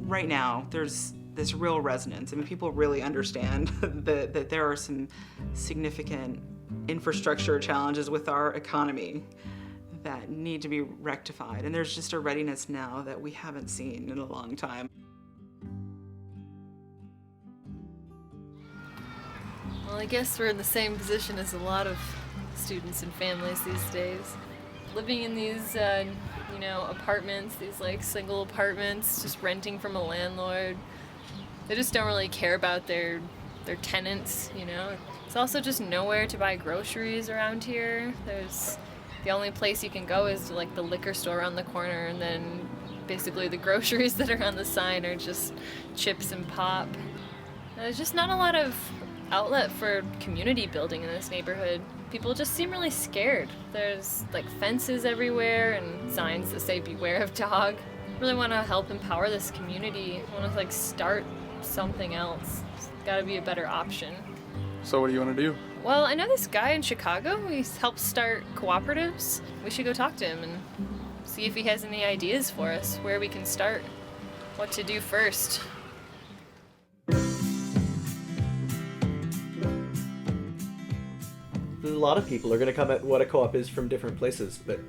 right now there's this real resonance. I mean, people really understand that there are some significant infrastructure challenges with our economy that need to be rectified. And there's just a readiness now that we haven't seen in a long time. Well, I guess we're in the same position as a lot of students and families these days. Living in these, apartments, these like single apartments, just renting from a landlord. They just don't really care about their tenants, you know. It's also just nowhere to buy groceries around here. The only place you can go is to, like, the liquor store around the corner, and then basically the groceries that are on the sign are just chips and pop. There's just not a lot of outlet for community building in this neighborhood. People just seem really scared. There's like fences everywhere and signs that say beware of dog. I really want to help empower this community. I want to like start something else. It's got to be a better option. So what do you want to do? Well, I know this guy in Chicago. He helps start cooperatives. We should go talk to him and see if he has any ideas for us, where we can start, what to do first. A lot of people are going to come at what a co-op is from different places, but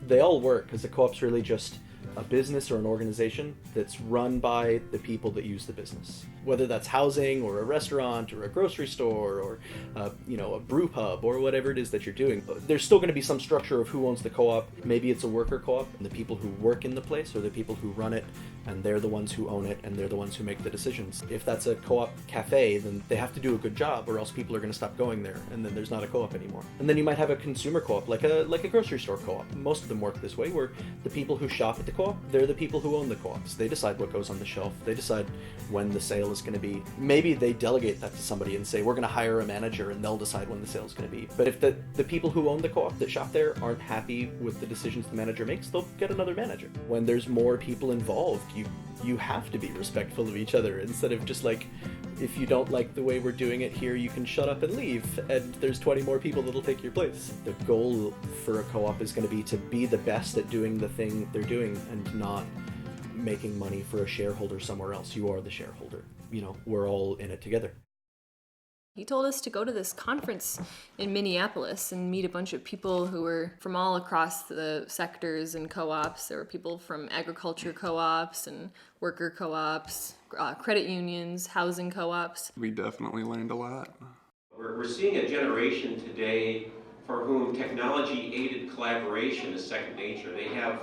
they all work because a co-op's really just a business or an organization that's run by the people that use the business. Whether that's housing or a restaurant or a grocery store or a brew pub or whatever it is that you're doing, there's still going to be some structure of who owns the co-op. Maybe it's a worker co-op, and the people who work in the place are the people who run it, and they're the ones who own it, and they're the ones who make the decisions. If that's a co-op cafe, then they have to do a good job, or else people are going to stop going there, and then there's not a co-op anymore. And then you might have a consumer co-op, like a grocery store co-op. Most of them work this way, where the people who shop at the co-op, they're the people who own the co-ops. They decide what goes on the shelf. They decide when the sale is going to be. Maybe they delegate that to somebody and say, we're going to hire a manager, and they'll decide when the sale is going to be. But if the people who own the co-op that shop there aren't happy with the decisions the manager makes, they'll get another manager. When there's more people involved, you have to be respectful of each other, instead of just like, if you don't like the way we're doing it here, you can shut up and leave, and there's 20 more people that'll take your place. The goal for a co-op is going to be the best at doing the thing they're doing and not making money for a shareholder somewhere else. You are the shareholder. We're all in it together. He told us to go to this conference in Minneapolis and meet a bunch of people who were from all across the sectors and co-ops. There were people from agriculture co-ops and worker co-ops, credit unions, housing co-ops. We definitely learned a lot. We're seeing a generation today for whom technology-aided collaboration is second nature. They have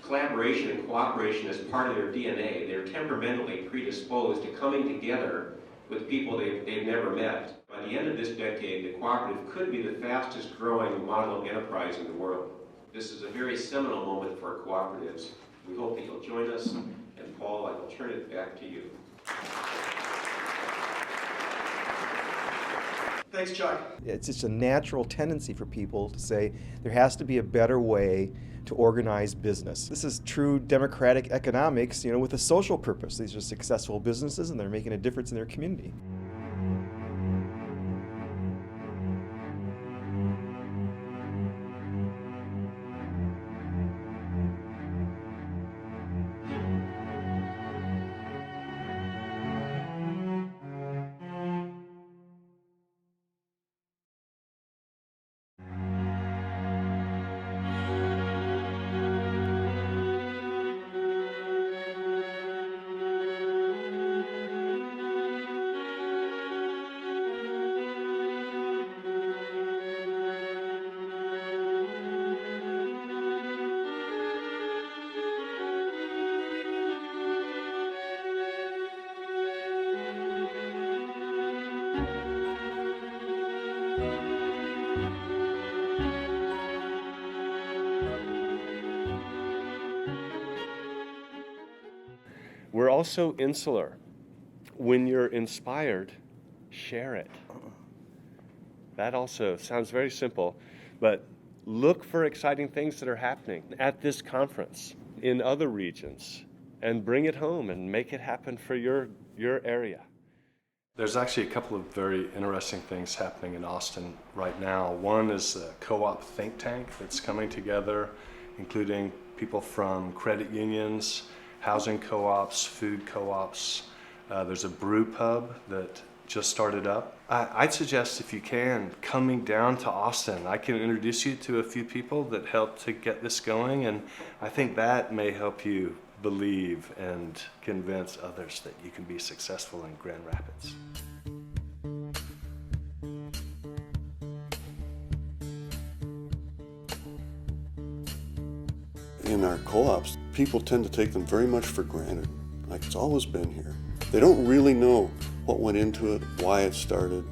collaboration and cooperation as part of their DNA. They're temperamentally predisposed to coming together with people they've never met. By the end of this decade, the cooperative could be the fastest growing model of enterprise in the world. This is a very seminal moment for cooperatives. We hope that you'll join us. And Paul, I will turn it back to you. Thanks, Chuck. It's just a natural tendency for people to say there has to be a better way to organize business. This is true democratic economics, with a social purpose. These are successful businesses and they're making a difference in their community. We're also insular. When you're inspired, share it. That also sounds very simple, but look for exciting things that are happening at this conference, in other regions, and bring it home and make it happen for your area. There's actually a couple of very interesting things happening in Austin right now. One is a co-op think tank that's coming together, including people from credit unions housing co-ops, food co-ops. There's a brew pub that just started up. I'd suggest, if you can, coming down to Austin. I can introduce you to a few people that helped to get this going, and I think that may help you believe and convince others that you can be successful in Grand Rapids. In our co-ops, people tend to take them very much for granted, like it's always been here. They don't really know what went into it, why it started,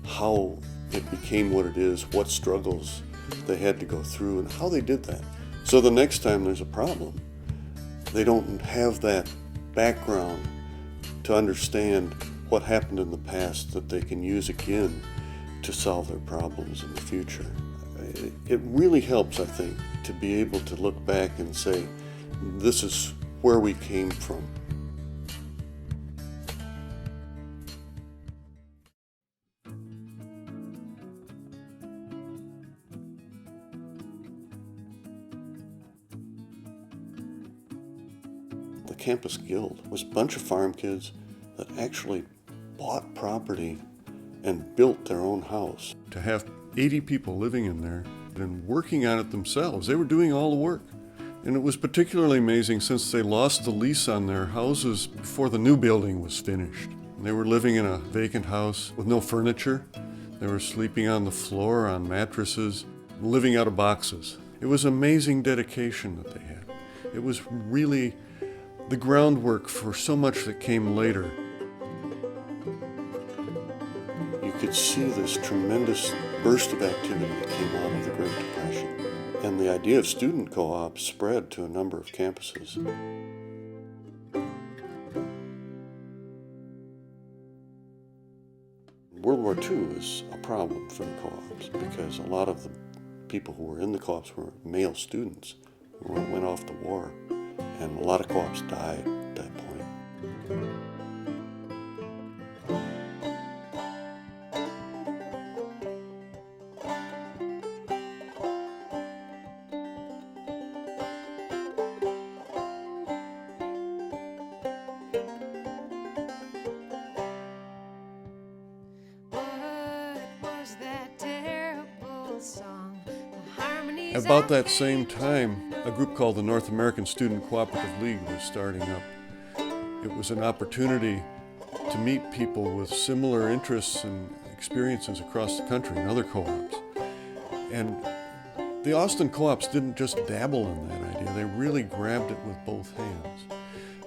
how it became what it is, what struggles they had to go through, and how they did that. So the next time there's a problem, they don't have that background to understand what happened in the past that they can use again to solve their problems in the future. It really helps, I think, to be able to look back and say, this is where we came from. The Campus Guild was a bunch of farm kids that actually bought property and built their own house. To have 80 people living in there and working on it themselves, they were doing all the work. And it was particularly amazing since they lost the lease on their houses before the new building was finished. They were living in a vacant house with no furniture. They were sleeping on the floor on mattresses, living out of boxes. It was amazing dedication that they had. It was really the groundwork for so much that came later. You could see this tremendous burst of activity that came out of the Great Depression. And the idea of student co-ops spread to a number of campuses. World War II was a problem for the co-ops because a lot of the people who were in the co-ops were male students who went off to war, and a lot of co-ops died at that point. About that same time, a group called the North American Student Cooperative League was starting up. It was an opportunity to meet people with similar interests and experiences across the country and other co-ops. And the Austin co-ops didn't just dabble in that idea, they really grabbed it with both hands.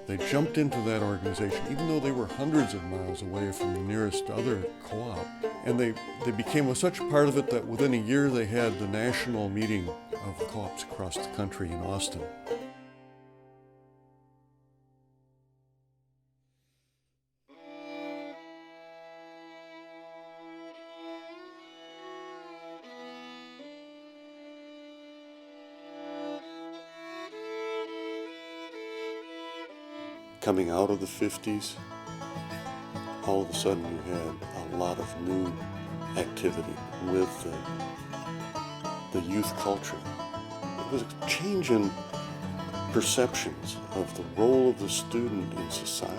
They jumped into that organization, even though they were hundreds of miles away from the nearest other co-op. And they became such a part of it that within a year they had the national meeting of co-ops across the country in Austin. Coming out of the 50s, all of a sudden you had a lot of new activity with the youth culture. It was a change in perceptions of the role of the student in society.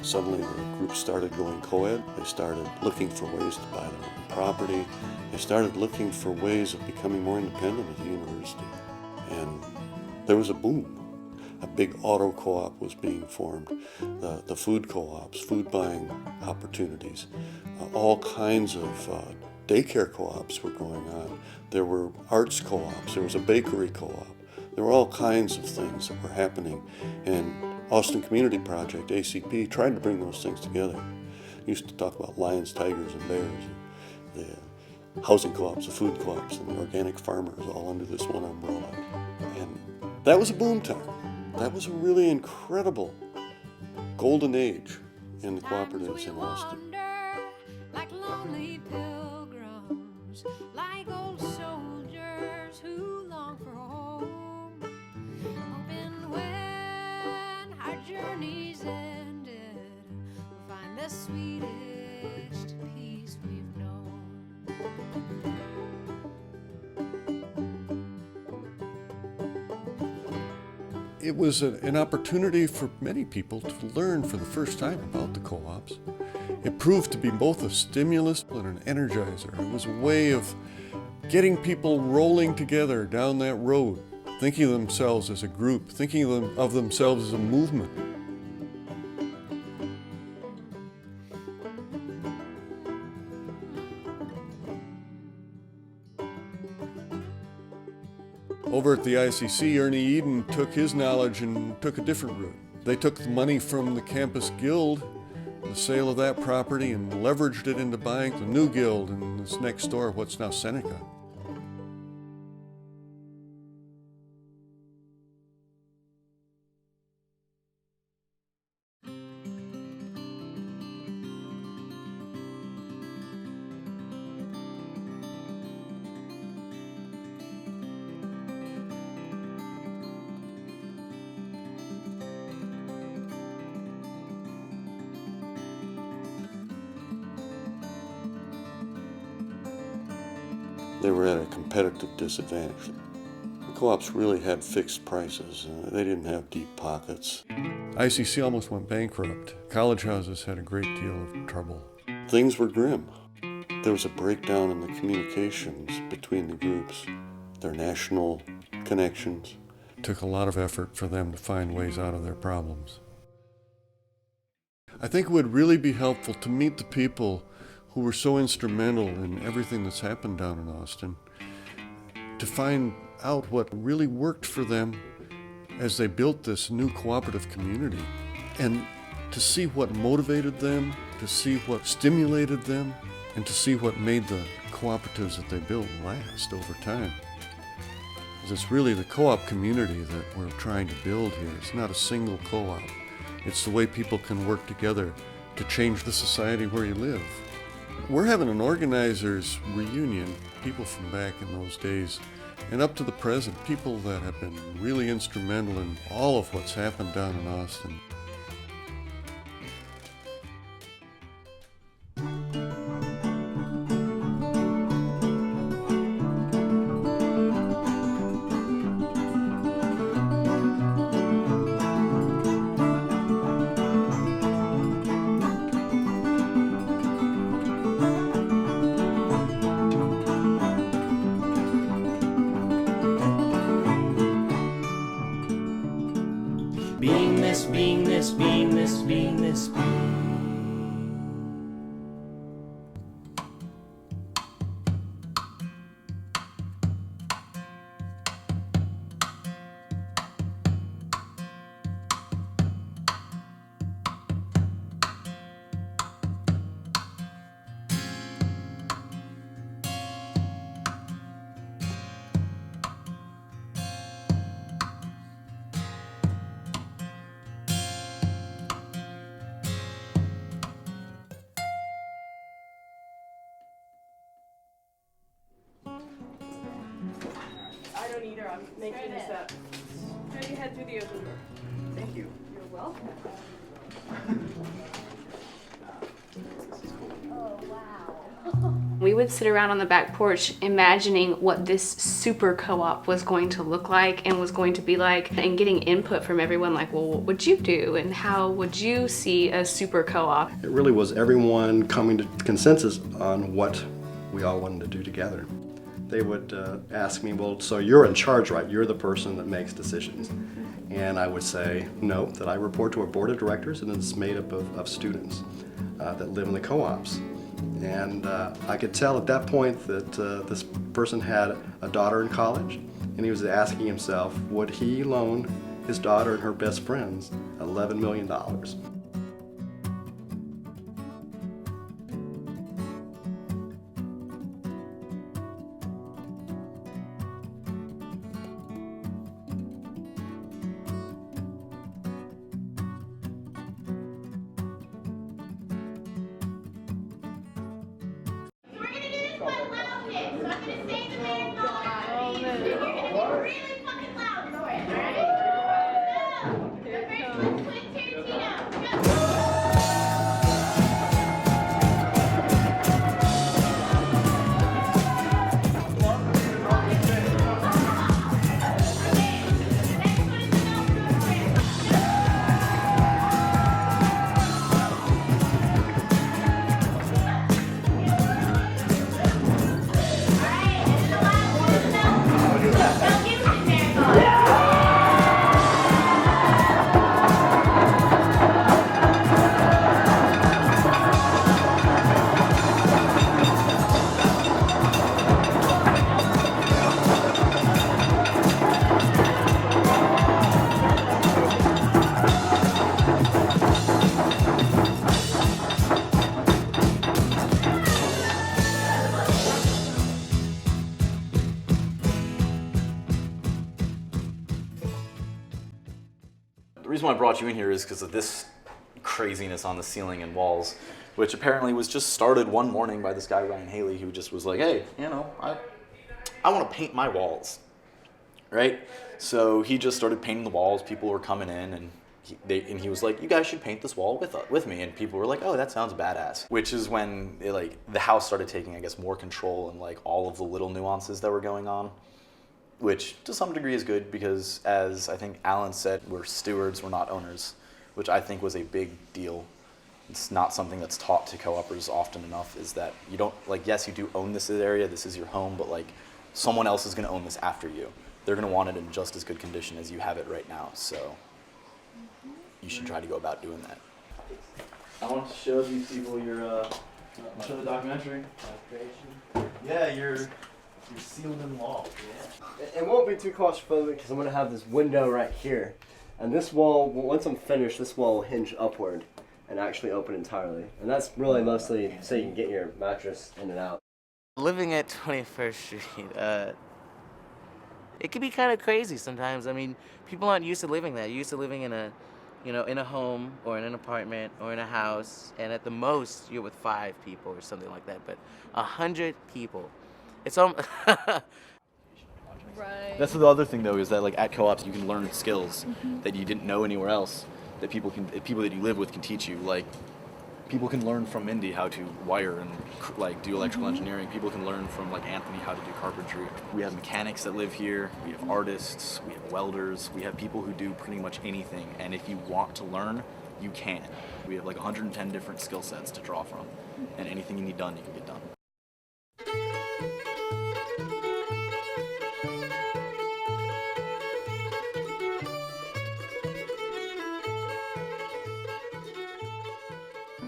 Suddenly the group started going co-ed. They started looking for ways to buy their own property. They started looking for ways of becoming more independent at the university. And there was a boom. A big auto co-op was being formed, the food co-ops, food buying opportunities, all kinds of daycare co-ops were going on. There were arts co-ops, there was a bakery co-op. There were all kinds of things that were happening, and Austin Community Project, ACP, tried to bring those things together. Used to talk about lions, tigers, and bears, the housing co-ops, the food co-ops, and the organic farmers all under this one umbrella. And that was a boom time. That was a really incredible golden age in the cooperatives in Austin. Like lonely pilgrims, like old soldiers who long for home, hoping when our journey's ended, we'll find the sweetest peace we've known. It was an opportunity for many people to learn for the first time about the co-ops. It proved to be both a stimulus and an energizer. It was a way of getting people rolling together down that road, thinking of themselves as a group, thinking of themselves as a movement. Over at the ICC, Ernie Eden took his knowledge and took a different route. They took the money from the campus guild, the sale of that property, and leveraged it into buying the new guild in this next door, what's now Seneca. They were at a competitive disadvantage. The co-ops really had fixed prices. They didn't have deep pockets. ICC almost went bankrupt. College houses had a great deal of trouble. Things were grim. There was a breakdown in the communications between the groups, their national connections. It took a lot of effort for them to find ways out of their problems. I think it would really be helpful to meet the people who were so instrumental in everything that's happened down in Austin, to find out what really worked for them as they built this new cooperative community, and to see what motivated them, to see what stimulated them, and to see what made the cooperatives that they built last over time. Because it's really the co-op community that we're trying to build here. It's not a single co-op. It's the way people can work together to change the society where you live. We're having an organizers reunion, people from back in those days, and up to the present, people that have been really instrumental in all of what's happened down in Austin. Beingness. I don't either. I'm making this up. Try to head through the open door. Thank you. You're welcome. We would sit around on the back porch imagining what this super co-op was going to look like and was going to be like, and getting input from everyone like, well, what would you do and how would you see a super co-op? It really was everyone coming to consensus on what we all wanted to do together. They would ask me, well, so you're in charge, right? You're the person that makes decisions. And I would say, no, that I report to a board of directors and it's made up of students that live in the co-ops. And I could tell at that point that this person had a daughter in college, and he was asking himself, would he loan his daughter and her best friends $11 million? reason why I brought you in here is because of this craziness on the ceiling and walls, which apparently was just started one morning by this guy, Ryan Haley, who just was like, hey, you know, I want to paint my walls, right? So he just started painting the walls. People were coming in, and he was like, you guys should paint this wall with me. And people were like, oh, that sounds badass. Which is when the house started taking, I guess, more control and like all of the little nuances that were going on, which to some degree is good because, as I think Alan said, we're stewards, we're not owners, which I think was a big deal. It's not something that's taught to co-opers often enough, is that you don't, like, yes, you do own this area, this is your home, but like someone else is going to own this after you. They're going to want it in just as good condition as you have it right now. So you should try to go about doing that. I want to show these people your, show the documentary. Yeah, your sealed in wall. Yeah. It won't be too claustrophobic because I'm going to have this window right here. And this wall, once I'm finished, this wall will hinge upward and actually open entirely. And that's really mostly so you can get your mattress in and out. Living at 21st Street, it can be kind of crazy sometimes. I mean, people aren't used to living that. You're used to living in a, in a home or in an apartment or in a house, and at the most you're with 5 people or something like that. But 100 people, it's almost. Right. That's the other thing though, is that like at co-ops you can learn skills that you didn't know anywhere else, that people that you live with can teach you. Like people can learn from Mindy how to wire and like do electrical engineering. People can learn from like Anthony how to do carpentry. We have mechanics that live here. We have artists. We have welders. We have people who do pretty much anything. And if you want to learn, you can. We have like 110 different skill sets to draw from, and anything you need done, you can get done.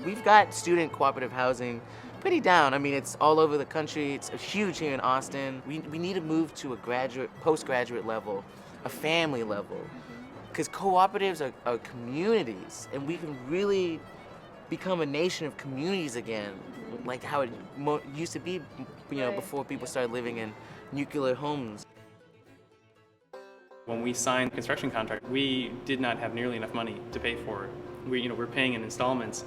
We've got student cooperative housing pretty down. I mean, it's all over the country. It's huge here in Austin. We need to move to a postgraduate level, a family level, because cooperatives are communities, and we can really become a nation of communities again, like how it used to be, before people started living in nuclear homes. When we signed the construction contract, we did not have nearly enough money to pay for it. We're paying in installments,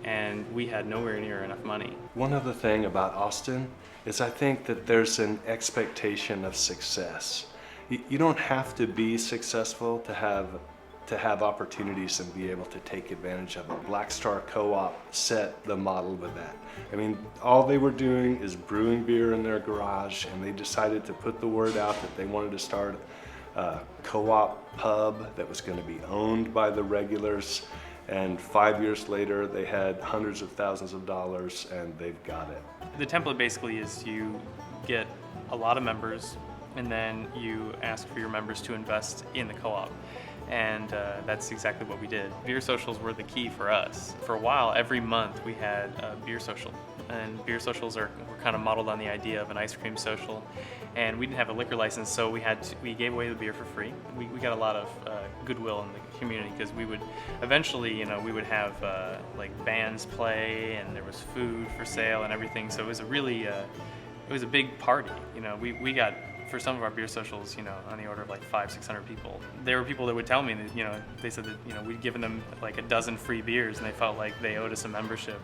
and we had nowhere near enough money. One other thing about Austin is I think that there's an expectation of success. You don't have to be successful to have opportunities and be able to take advantage of it. Black Star Co-op set the model with that. I mean, all they were doing is brewing beer in their garage, and they decided to put the word out that they wanted to start a co-op pub that was going to be owned by the regulars. And 5 years later, they had hundreds of thousands of dollars, and they've got it. The template basically is you get a lot of members, and then you ask for your members to invest in the co-op. And that's exactly what we did. Beer socials were the key for us. For a while, every month we had a beer social. And beer socials were kind of modeled on the idea of an ice cream social. And we didn't have a liquor license, so we gave away the beer for free. We got a lot of goodwill in the community, because we would eventually, we would have like bands play, and there was food for sale and everything. So it was a really, it was a big party. We got, for some of our beer socials, on the order of like 500-600 people. There were people that would tell me that, they said that, we'd given them like a dozen free beers, and they felt like they owed us a membership.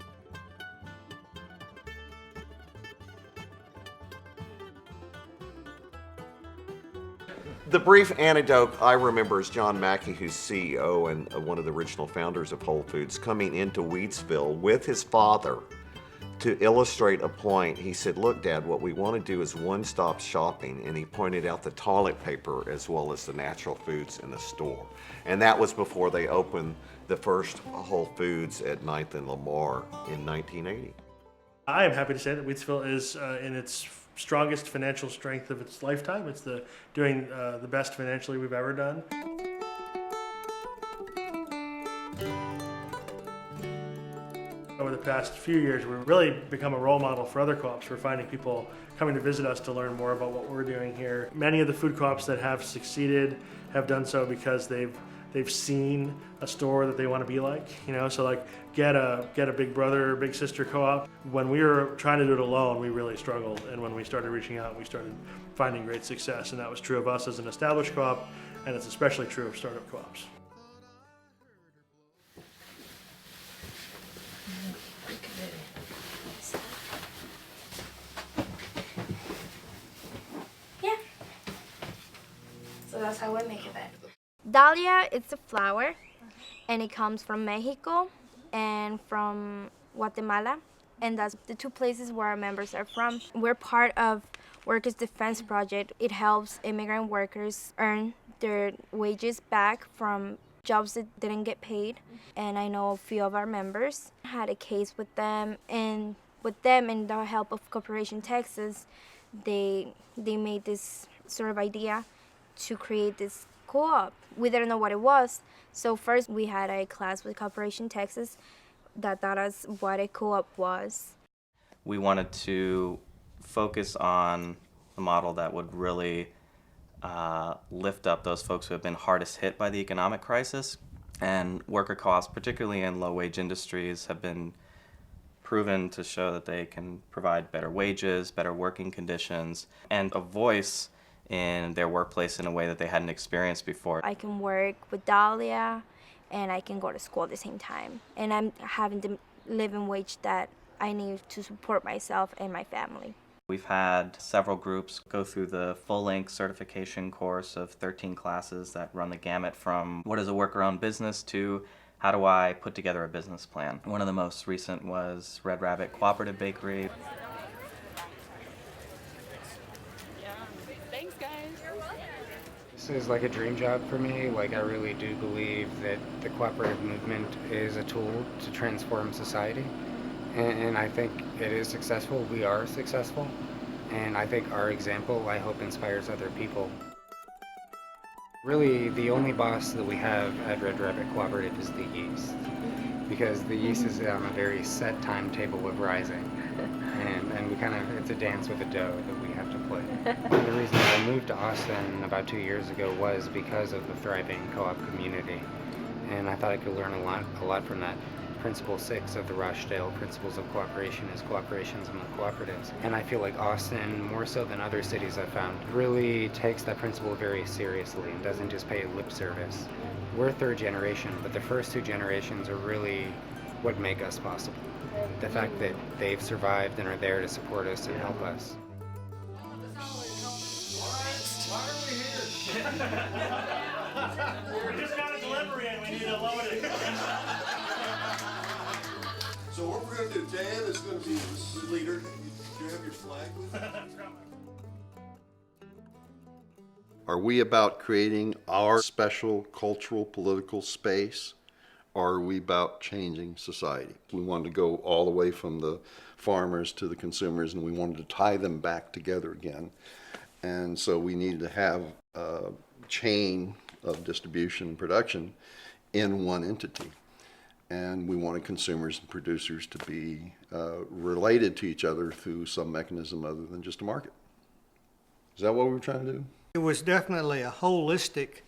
The brief anecdote I remember is John Mackey, who's CEO and one of the original founders of Whole Foods, coming into Wheatsville with his father to illustrate a point. He said, look, Dad, what we want to do is one-stop shopping. And he pointed out the toilet paper as well as the natural foods in the store. And that was before they opened the first Whole Foods at 9th and Lamar in 1980. I am happy to say that Wheatsville is in its strongest financial strength of its lifetime. It's doing the best financially we've ever done. Over the past few years, we've really become a role model for other co-ops. We're finding people coming to visit us to learn more about what we're doing here. Many of the food co-ops that have succeeded have done so because they've seen a store that they want to be like, so like get a big brother, big sister co-op. When we were trying to do it alone, we really struggled, and when we started reaching out, we started finding great success, and that was true of us as an established co-op, and it's especially true of startup co-ops. that's how we make it then. Dahlia, it's a flower, and it comes from Mexico and from Guatemala, and that's the two places where our members are from. We're part of Workers' Defense Project. It helps immigrant workers earn their wages back from jobs that didn't get paid, and I know a few of our members had a case with them, and with them and the help of Cooperation Texas, they made this sort of idea to create this co-op. We didn't know what it was, so first we had a class with Cooperation Texas that taught us what a co-op was. We wanted to focus on a model that would really lift up those folks who have been hardest hit by the economic crisis. And worker co-ops, particularly in low-wage industries, have been proven to show that they can provide better wages, better working conditions, and a voice in their workplace in a way that they hadn't experienced before. I can work with Dahlia, and I can go to school at the same time. And I'm having the living wage that I need to support myself and my family. We've had several groups go through the full-length certification course of 13 classes that run the gamut from what is a worker-owned business to how do I put together a business plan. One of the most recent was Red Rabbit Cooperative Bakery. Thanks, guys. This is like a dream job for me. Like, I really do believe that the cooperative movement is a tool to transform society. And I think it is successful. We are successful. And I think our example, I hope, inspires other people. Really, the only boss that we have at Red Rabbit Cooperative is the yeast. Because the yeast is on a very set timetable of rising. And we kind of, it's a dance with the dough that we have to play. The reason that I moved to Austin about 2 years ago was because of the thriving co-op community. And I thought I could learn a lot from that. Principle 6 of the Rochdale Principles of Cooperation is cooperations among cooperatives. And I feel like Austin, more so than other cities I've found, really takes that principle very seriously and doesn't just pay lip service. We're third generation, but the first two generations are really what make us possible. The fact that they've survived and are there to support us and help us. We just got a delivery and we need to load it. So what we're going to do, Dan is going to be the leader. Do you have your flag with you? Are we about creating our special cultural, political space, or are we about changing society? We wanted to go all the way from the farmers to the consumers, and we wanted to tie them back together again. And so we needed to have a chain of distribution and production in one entity. And we wanted consumers and producers to be related to each other through some mechanism other than just a market. Is that what we were trying to do? It was definitely a holistic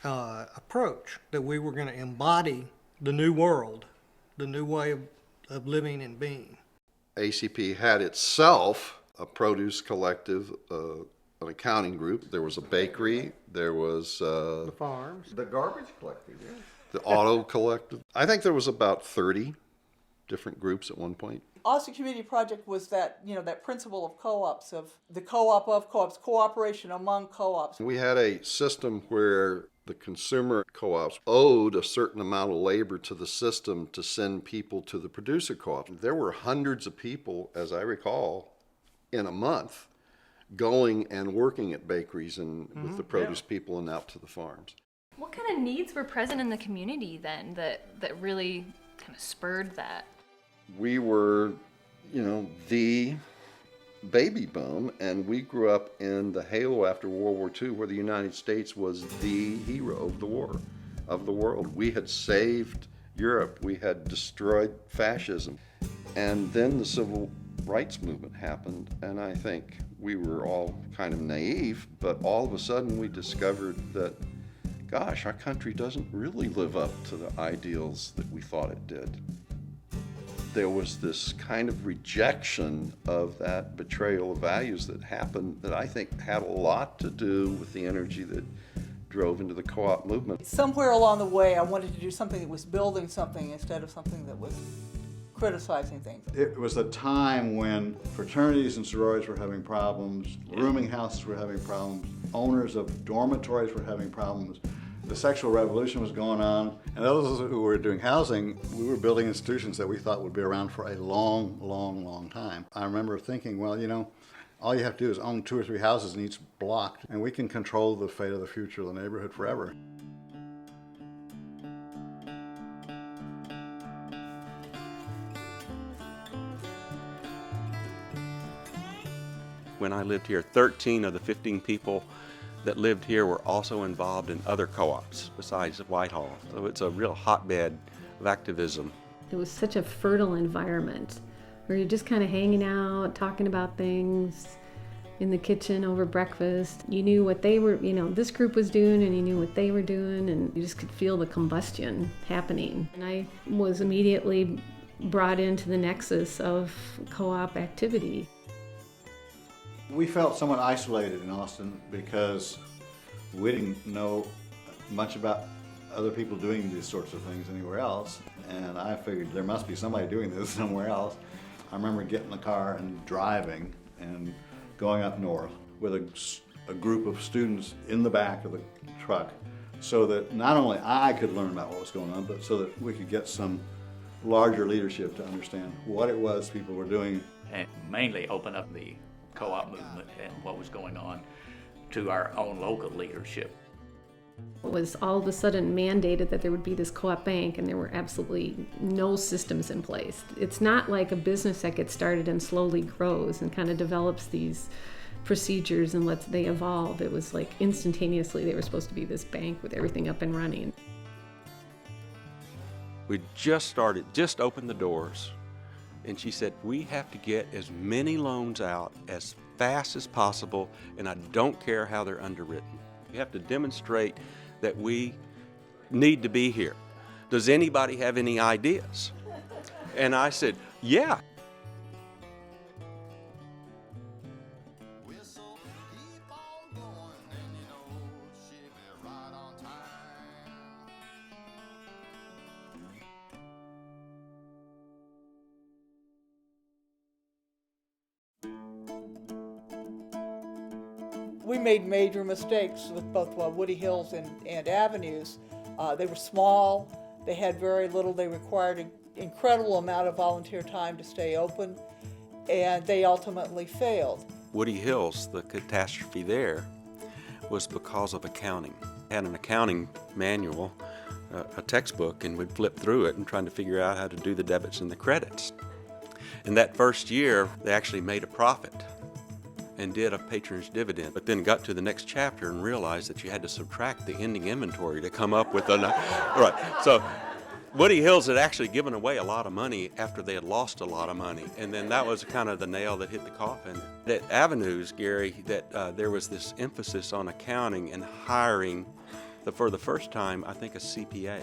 approach that we were going to embody the new world, the new way of living and being. ACP had itself a produce collective, an accounting group. There was a bakery. There was The farms. The garbage collective, yeah. the auto collective. I think there was about 30 different groups at one point. Austin Community Project was that, that principle of co-ops, of the co-op of co-ops, cooperation among co-ops. We had a system where the consumer co-ops owed a certain amount of labor to the system to send people to the producer co-ops. There were hundreds of people, as I recall, in a month going and working at bakeries and with the produce people and out to the farms. What kind of needs were present in the community then that really kind of spurred that? We were, the baby boom, and we grew up in the halo after World War II where the United States was the hero of the war, of the world. We had saved Europe. We had destroyed fascism. And then the civil rights movement happened, and I think we were all kind of naive, but all of a sudden we discovered that, gosh, our country doesn't really live up to the ideals that we thought it did. There was this kind of rejection of that betrayal of values that happened that I think had a lot to do with the energy that drove into the co-op movement. Somewhere along the way, I wanted to do something that was building something instead of something that was criticizing things. It was a time when fraternities and sororities were having problems, rooming houses were having problems, owners of dormitories were having problems. The sexual revolution was going on, and those who were doing housing, we were building institutions that we thought would be around for a long, long, long time. I remember thinking, well, you know, all you have to do is own 2 or 3 houses in each block, and we can control the fate of the future of the neighborhood forever. When I lived here, 13 of the 15 people that lived here were also involved in other co-ops besides Whitehall. So it's a real hotbed of activism. It was such a fertile environment where you're just kind of hanging out, talking about things in the kitchen over breakfast. You knew what they were, you know, this group was doing, and you knew what they were doing, and you just could feel the combustion happening. And I was immediately brought into the nexus of co-op activity. We felt somewhat isolated in Austin because we didn't know much about other people doing these sorts of things anywhere else, and I figured there must be somebody doing this somewhere else. I remember getting in the car and driving and going up north with a group of students in the back of the truck so that not only I could learn about what was going on, but so that we could get some larger leadership to understand what it was people were doing. And mainly open up the co-op movement and what was going on to our own local leadership. It was all of a sudden mandated that there would be this co-op bank, and there were absolutely no systems in place. It's not like a business that gets started and slowly grows and kind of develops these procedures and lets they evolve. It was like instantaneously they were supposed to be this bank with everything up and running. We just opened the doors, and she said, we have to get as many loans out as fast as possible, and I don't care how they're underwritten. You have to demonstrate that we need to be here. Does anybody have any ideas? And I said, yeah. We made major mistakes with both Woody Hills and Avenues. They were small, they had very little, they required an incredible amount of volunteer time to stay open, and they ultimately failed. Woody Hills, the catastrophe there was because of accounting. I had an accounting manual, a textbook, and we'd flip through it and trying to figure out how to do the debits and the credits. In that first year, they actually made a profit and did a patronage dividend, but then got to the next chapter and realized that you had to subtract the ending inventory to come up with a right. So Woody Hills had actually given away a lot of money after they had lost a lot of money, and then that was kind of the nail that hit the coffin. At Avenues, Gary, that there was this emphasis on accounting and hiring, for the first time, I think, a CPA.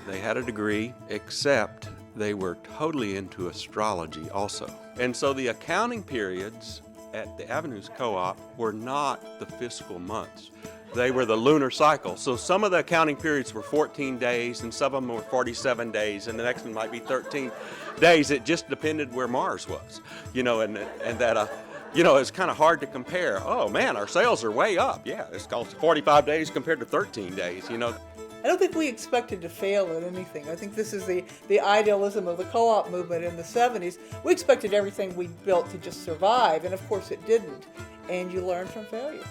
They had a degree, except they were totally into astrology also. And so the accounting periods at the Avenues Co-op were not the fiscal months. They were the lunar cycle. So some of the accounting periods were 14 days, and some of them were 47 days, and the next one might be 13 days. It just depended where Mars was, and that, it's kind of hard to compare. Oh man, our sales are way up. Yeah, it's called 45 days compared to 13 days, I don't think we expected to fail at anything. I think this is the idealism of the co-op movement in the 70s. We expected everything we built to just survive, and of course it didn't. And you learn from failure.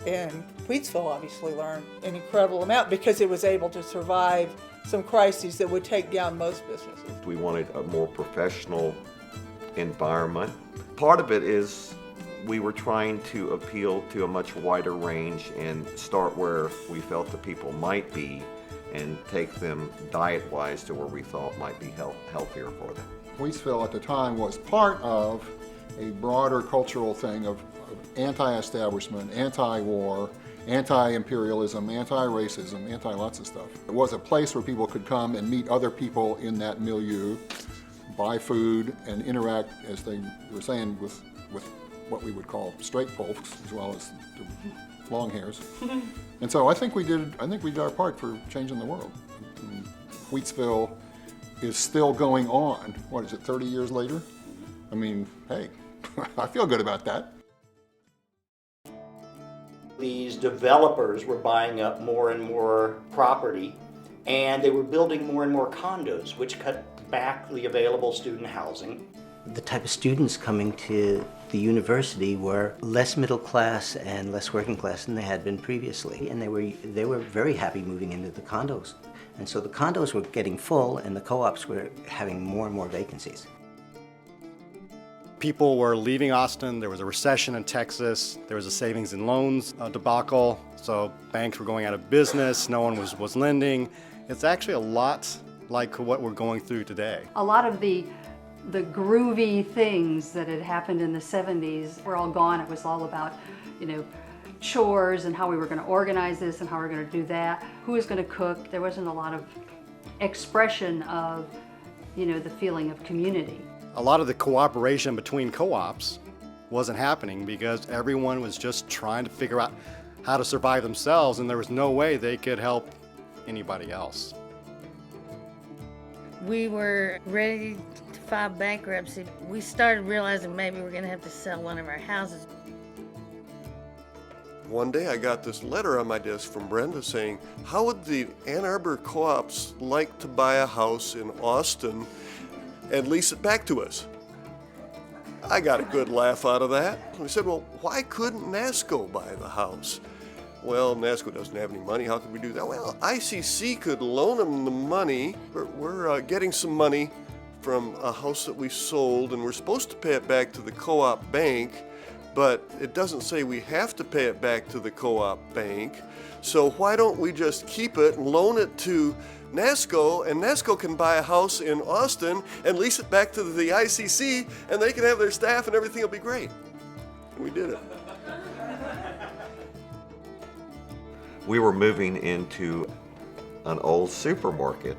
And Wheatsville obviously learned an incredible amount because it was able to survive some crises that would take down most businesses. We wanted a more professional environment. Part of it is we were trying to appeal to a much wider range and start where we felt the people might be and take them diet-wise to where we thought might be healthier for them. Wheatsville at the time was part of a broader cultural thing of anti-establishment, anti-war, anti-imperialism, anti-racism, anti-lots of stuff. It was a place where people could come and meet other people in that milieu, buy food, and interact, as they were saying, with what we would call straight folks as well as the long hairs. And so I think we did our part for changing the world. And Wheatsville is still going on. What is it, 30 years later? I mean, hey, I feel good about that. These developers were buying up more and more property, and they were building more and more condos, which cut back the available student housing. The type of students coming to the university were less middle class and less working class than they had been previously, and they were very happy moving into the condos. And so the condos were getting full, and the co-ops were having more and more vacancies. People were leaving Austin. There was a recession in Texas. There was a savings and loans debacle. So banks were going out of business. No one was lending. It's actually a lot like what we're going through today. A lot of the groovy things that had happened in the 70s were all gone. It was all about, chores and how we were going to organize this and how we were going to do that. Who was going to cook? There wasn't a lot of expression of, the feeling of community. A lot of the cooperation between co-ops wasn't happening because everyone was just trying to figure out how to survive themselves, and there was no way they could help anybody else. We were ready to file bankruptcy. We started realizing maybe we're going to have to sell one of our houses. One day I got this letter on my desk from Brenda saying, how would the Ann Arbor co-ops like to buy a house in Austin and lease it back to us? I got a good laugh out of that. We said, well, why couldn't NASCO buy the house? Well, NASCO doesn't have any money. How could we do that? Well, ICC could loan them the money. We're getting some money from a house that we sold, and we're supposed to pay it back to the co-op bank, but it doesn't say we have to pay it back to the co-op bank. So why don't we just keep it and loan it to NASCO, and NASCO can buy a house in Austin and lease it back to the ICC, and they can have their staff and everything will be great. And we did it. We were moving into an old supermarket,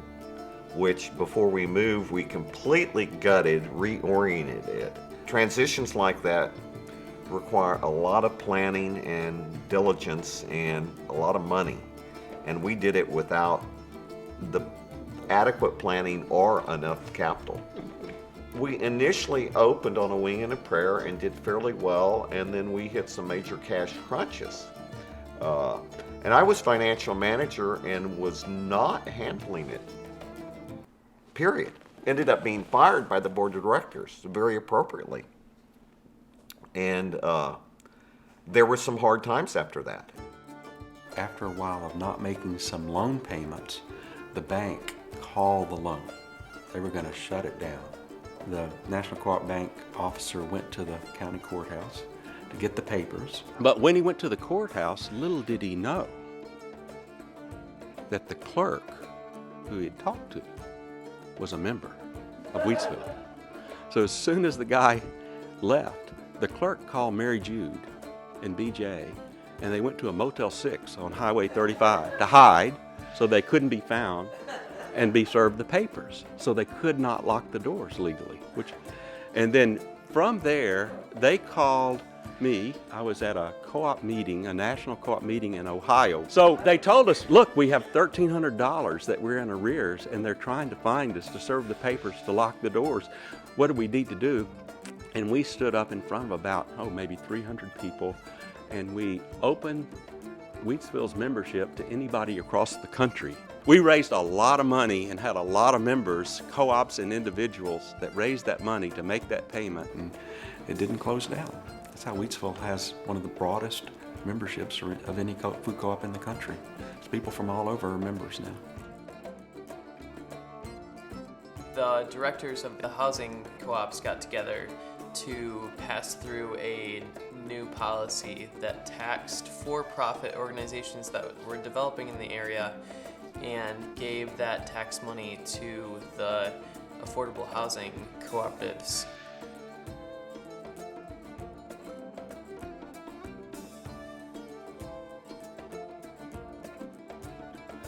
which before we moved, we completely gutted, reoriented it. Transitions like that require a lot of planning and diligence and a lot of money. And we did it without the adequate planning or enough capital. We initially opened on a wing and a prayer and did fairly well, and then we hit some major cash crunches. And I was financial manager and was not handling it, period. Ended up being fired by the board of directors, very appropriately. And there were some hard times after that. After a while of not making some loan payments, the bank called the loan. They were going to shut it down. The National Co-op Bank officer went to the county courthouse to get the papers. But when he went to the courthouse, little did he know that the clerk who he had talked to was a member of Wheatsville. So as soon as the guy left, the clerk called Mary Jude and BJ, and they went to a Motel 6 on Highway 35 to hide so they couldn't be found and be served the papers. So they could not lock the doors legally. And then from there, they called me. I was at a co-op meeting, a national co-op meeting in Ohio. So they told us, look, we have $1,300 that we're in arrears, and they're trying to find us to serve the papers, to lock the doors. What do we need to do? And we stood up in front of about, maybe 300 people, and we opened Wheatsville's membership to anybody across the country. We raised a lot of money and had a lot of members, co-ops and individuals, that raised that money to make that payment, and it didn't close down. That's how Wheatsville has one of the broadest memberships of any food co-op in the country. It's people from all over are members now. The directors of the housing co-ops got together to pass through a new policy that taxed for-profit organizations that were developing in the area and gave that tax money to the affordable housing cooperatives.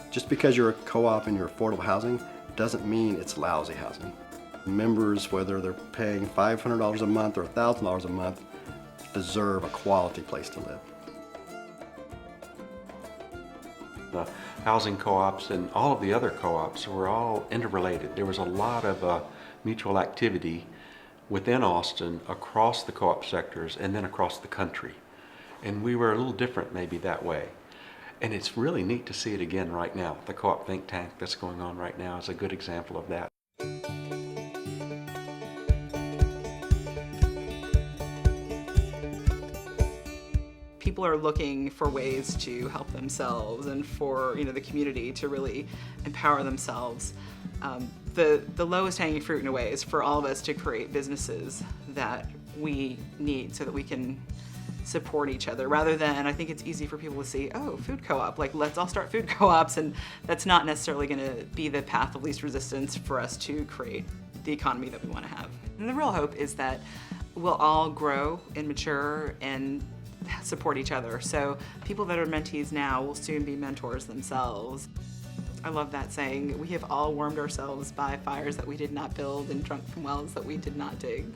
Just because you're a co-op and you're affordable housing doesn't mean it's lousy housing. Members, whether they're paying $500 a month or $1,000 a month, deserve a quality place to live. The housing co-ops and all of the other co-ops were all interrelated. There was a lot of mutual activity within Austin, across the co-op sectors, and then across the country. And we were a little different maybe that way. And it's really neat to see it again right now. The co-op think tank that's going on right now is a good example of that. People are looking for ways to help themselves and for the community to really empower themselves. The lowest hanging fruit in a way is for all of us to create businesses that we need so that we can support each other, rather than, I think it's easy for people to see, oh, food co-op, like let's all start food co-ops, and that's not necessarily going to be the path of least resistance for us to create the economy that we want to have. And the real hope is that we'll all grow and mature and support each other. So people that are mentees now will soon be mentors themselves. I love that saying, we have all warmed ourselves by fires that we did not build and drunk from wells that we did not dig.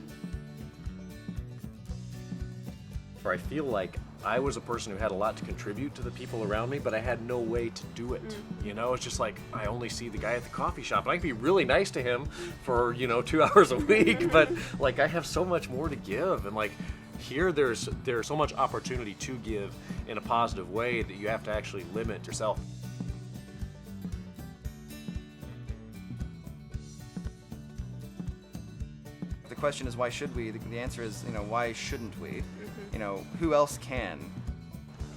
I feel like I was a person who had a lot to contribute to the people around me, but I had no way to do it. It's just like, I only see the guy at the coffee shop, and I can be really nice to him for, 2 hours a week, but like I have so much more to give, and like here there's so much opportunity to give in a positive way that you have to actually limit yourself. The question is, why should we? The answer is, why shouldn't we? Who else can?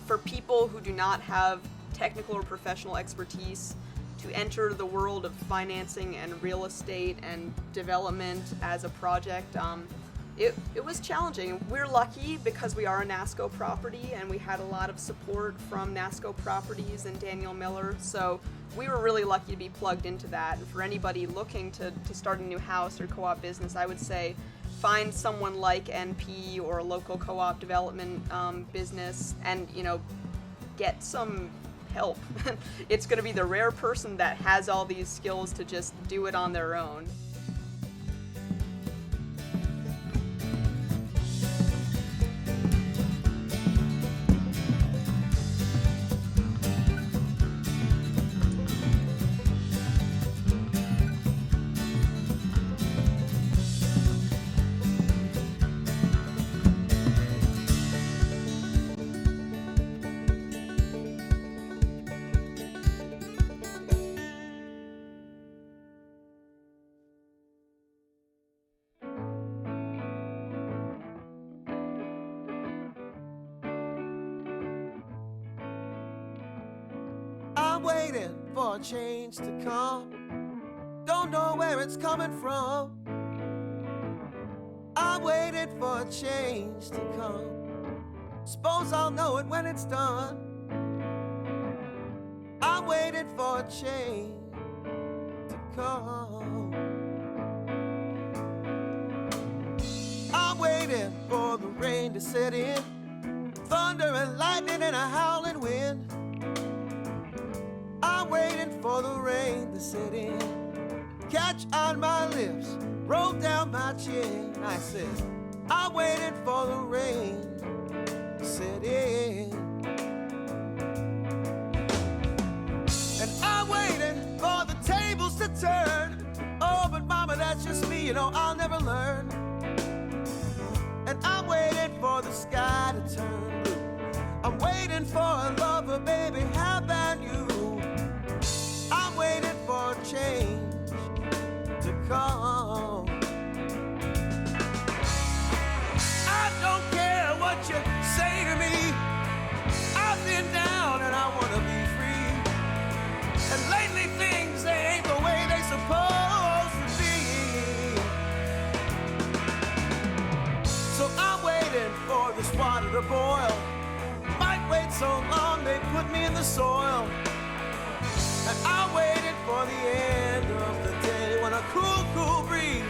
For people who do not have technical or professional expertise to enter the world of financing and real estate and development as a project, it was challenging. We're lucky because we are a NASCO property and we had a lot of support from NASCO Properties and Daniel Miller, so we were really lucky to be plugged into that. And for anybody looking to start a new house or co-op business, I would say find someone like NP or a local co-op development business and get some help. It's going to be the rare person that has all these skills to just do it on their own. I'm waiting for a change to come. Don't know where it's coming from. I'm waiting for a change to come. Suppose I'll know it when it's done. I'm waiting for a change to come. I'm waiting for the rain to set in. Thunder and lightning and a howling wind. I'm waiting for the rain to set in. Catch on my lips, roll down my chin. I said, I'm waiting for the rain to set in. And I'm waiting for the tables to turn. Oh, but mama, that's just me, I'll never learn. And I'm waiting for the sky to turn blue. I'm waiting for a lover, baby, how about you? I'm waiting for a change to come. I don't care what you say to me. I've been down and I want to be free. And lately things, they ain't the way they supposed to be. So I'm waiting for this water to boil. Might wait so long they put me in the soil. And I'm waiting for the end of the day when a cool, cool breeze